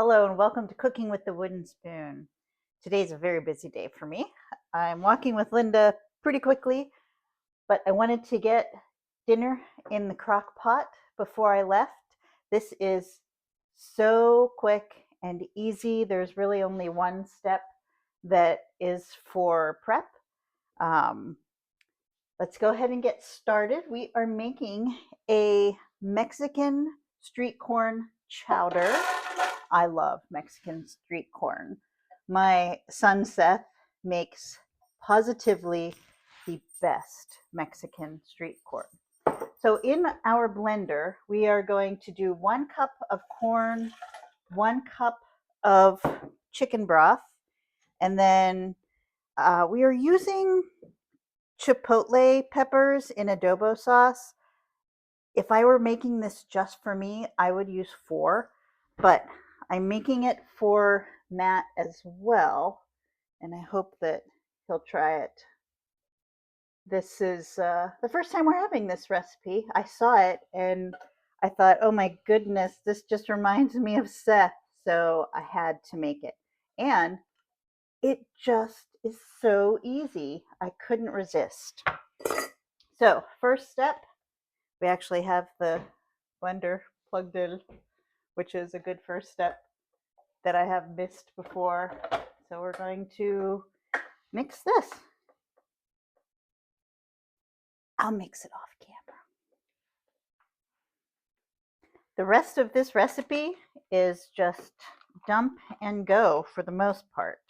Hello and welcome to Cooking with the Wooden Spoon. Today's a very busy day for me. I'm walking with Linda pretty quickly, but I wanted to get dinner in the crock pot before I left. This is so quick and easy. There's really only one step that is for prep. Let's go ahead and get started. We are making a Mexican street corn chowder. I love Mexican street corn. My son Seth makes positively the best Mexican street corn. So in our blender, we are going to do 1 cup of corn, 1 cup of chicken broth, and then we are using chipotle peppers in adobo sauce. If I were making this just for me, I would use 4, but I'm making it for Matt as well, and I hope that he'll try it. This is the first time we're having this recipe. I saw it and I thought, oh my goodness, this just reminds me of Seth, so I had to make it. And it just is so easy. I couldn't resist. So, first step, we actually have the blender plugged in, which is a good first step that I have missed before. So we're going to mix this. I'll mix it off camera. The rest of this recipe is just dump and go for the most part.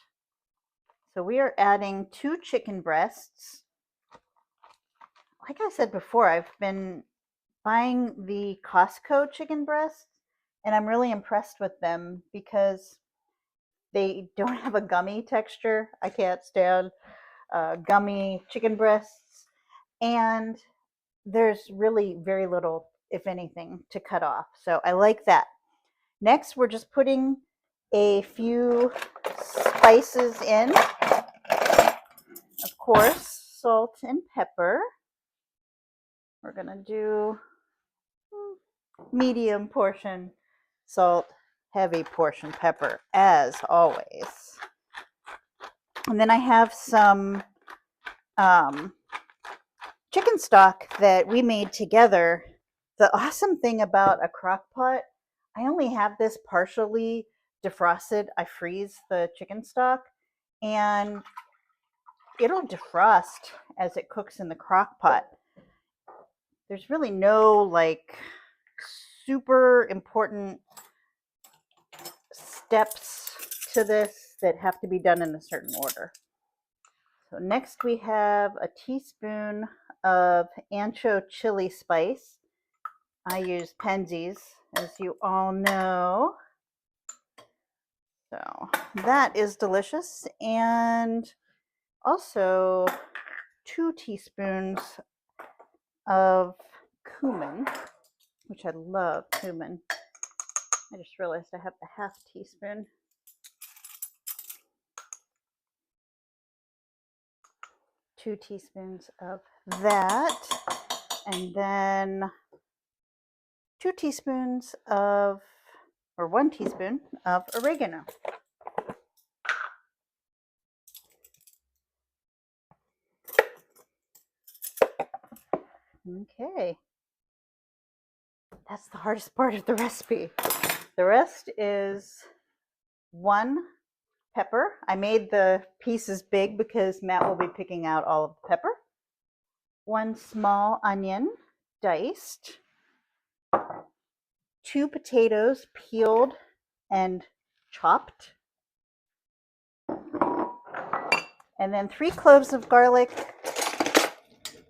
So we are adding 2 chicken breasts. Like I said before, I've been buying the Costco chicken breasts, and I'm really impressed with them because they don't have a gummy texture. I can't stand gummy chicken breasts, and there's really very little, if anything, to cut off. So I like that. Next, we're just putting a few spices in. Of course, salt and pepper. We're gonna do medium portion salt, heavy portion pepper, as always. And then I have some chicken stock that we made together. The awesome thing about a crock pot, I only have this partially defrosted. I freeze the chicken stock and it'll defrost as it cooks in the crock pot. There's really no like super important steps to this that have to be done in a certain order. So next we have a teaspoon of ancho chili spice. I use Penzies, as you all know. So that is delicious. And also 2 teaspoons of cumin, which I love cumin. I just realized I have the half teaspoon. Two teaspoons of that, and then 2 teaspoons of, or 1 teaspoon of oregano. Okay, that's the hardest part of the recipe. The rest is 1 pepper. I made the pieces big because Matt will be picking out all of the pepper. 1 small onion, diced. 2 potatoes, peeled and chopped. And then 3 cloves of garlic,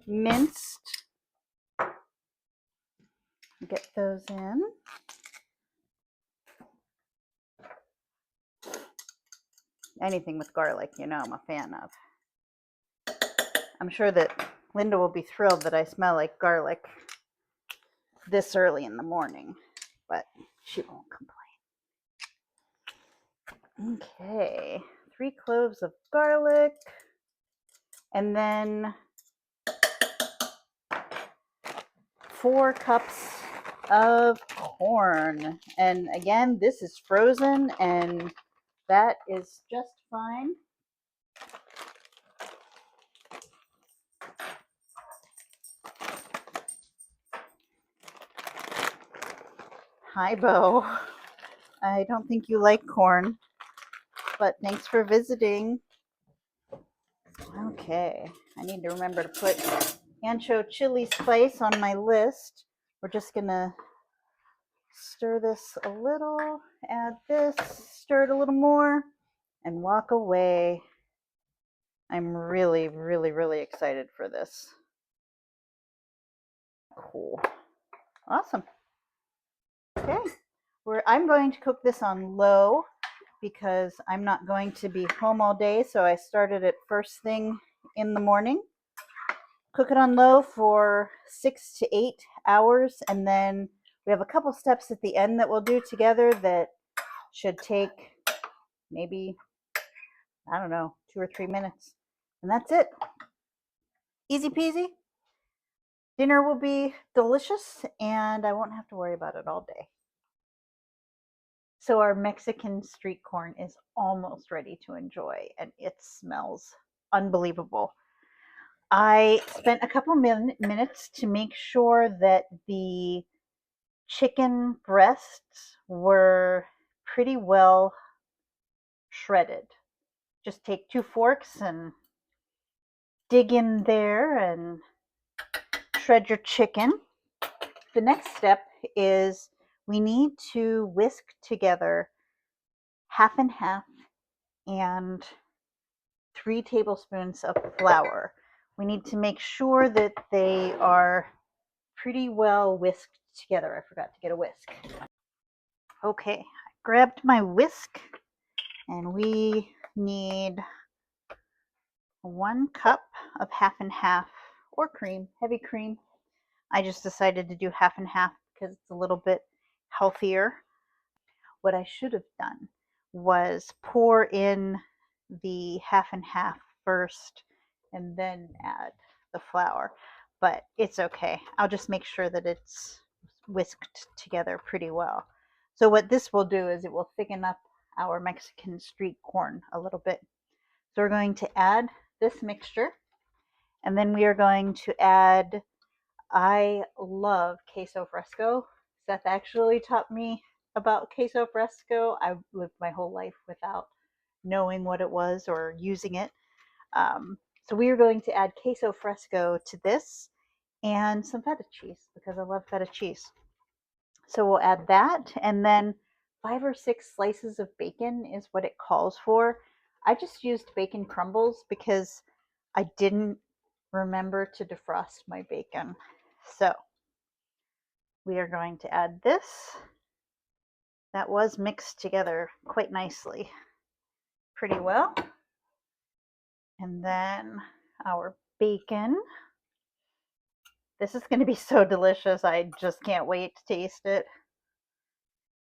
minced. Get those in. Anything with garlic, you know I'm a fan of. I'm sure that Linda will be thrilled that I smell like garlic this early in the morning, but she won't complain. Okay, 3 cloves of garlic, and then 4 cups of corn. And again, this is frozen and that is just fine. Hi, Bo. I don't think you like corn, but thanks for visiting. Okay, I need to remember to put ancho chili spice on my list. We're just gonna stir this a little, add this, stir it a little more, and walk away. I'm really, really, really excited for this. Cool. Awesome. Okay, I'm going to cook this on low because I'm not going to be home all day, so I started it first thing in the morning. Cook it on low for 6 to 8 hours, and then we have a couple steps at the end that we'll do together that should take maybe, I don't know, 2 or 3 minutes. And that's it. Easy peasy. Dinner will be delicious, and I won't have to worry about it all day. So our Mexican street corn is almost ready to enjoy, and it smells unbelievable. I spent a couple minutes to make sure that the chicken breasts were pretty well shredded. Just take 2 forks and dig in there and shred your chicken. The next step is we need to whisk together half and half and 3 tablespoons of flour. We need to make sure that they are pretty well whisked together. I forgot to get a whisk. Okay, I grabbed my whisk and we need 1 cup of half and half or cream, heavy cream. I just decided to do half and half because it's a little bit healthier. What I should have done was pour in the half and half first and then add the flour, but it's okay. I'll just make sure that it's whisked together pretty well. So what this will do is it will thicken up our Mexican street corn a little bit. So we're going to add this mixture, and then we are going to add, I love queso fresco. Seth actually taught me about queso fresco. I lived my whole life without knowing what it was or using it. So we are going to add queso fresco to this and some feta cheese because I love feta cheese. So we'll add that, and then 5 or 6 slices of bacon is what it calls for. I just used bacon crumbles because I didn't remember to defrost my bacon. So we are going to add this. That was mixed together quite nicely, pretty well. And then our bacon. This is going to be so delicious. I just can't wait to taste it.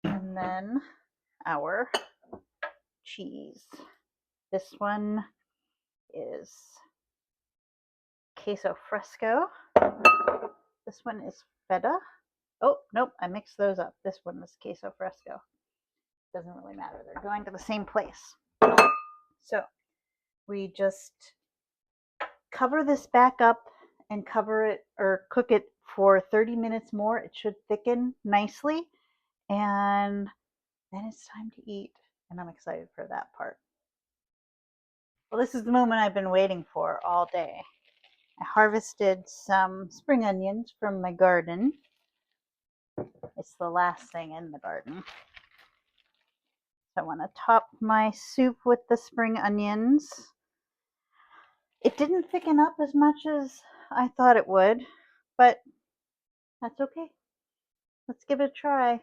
And then our cheese. This one is queso fresco. This one is feta. Oh, nope, I mixed those up. This one is queso fresco. Doesn't really matter. They're going to the same place. So we just cover this back up and cover it or cook it for 30 minutes more. It should thicken nicely, and then it's time to eat, and I'm excited for that part. Well, this is the moment I've been waiting for all day. I harvested some spring onions from my garden. It's the last thing in the garden. So I want to top my soup with the spring onions. It didn't thicken up as much as I thought it would, but that's okay. Let's give it a try.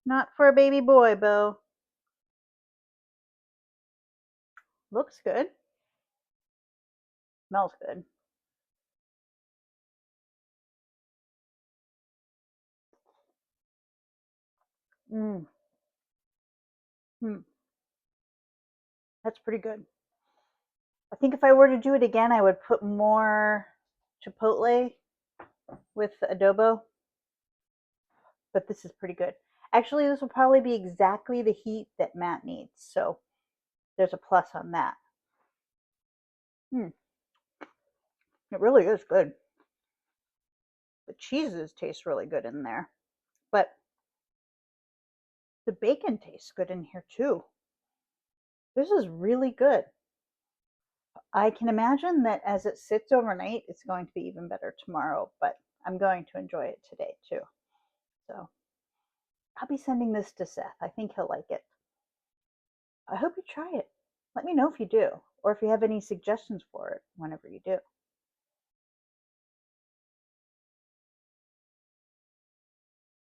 Not for a baby boy, Bo. Looks good. Smells good. Mmm. That's pretty good. I think if I were to do it again, I would put more chipotle with adobo. But this is pretty good. Actually, this will probably be exactly the heat that Matt needs. So there's a plus on that. It really is good. The cheeses taste really good in there, but the bacon tastes good in here too. This is really good. I can imagine that as it sits overnight, it's going to be even better tomorrow, but I'm going to enjoy it today too. So I'll be sending this to Seth. I think he'll like it. I hope you try it. Let me know if you do, or if you have any suggestions for it whenever you do.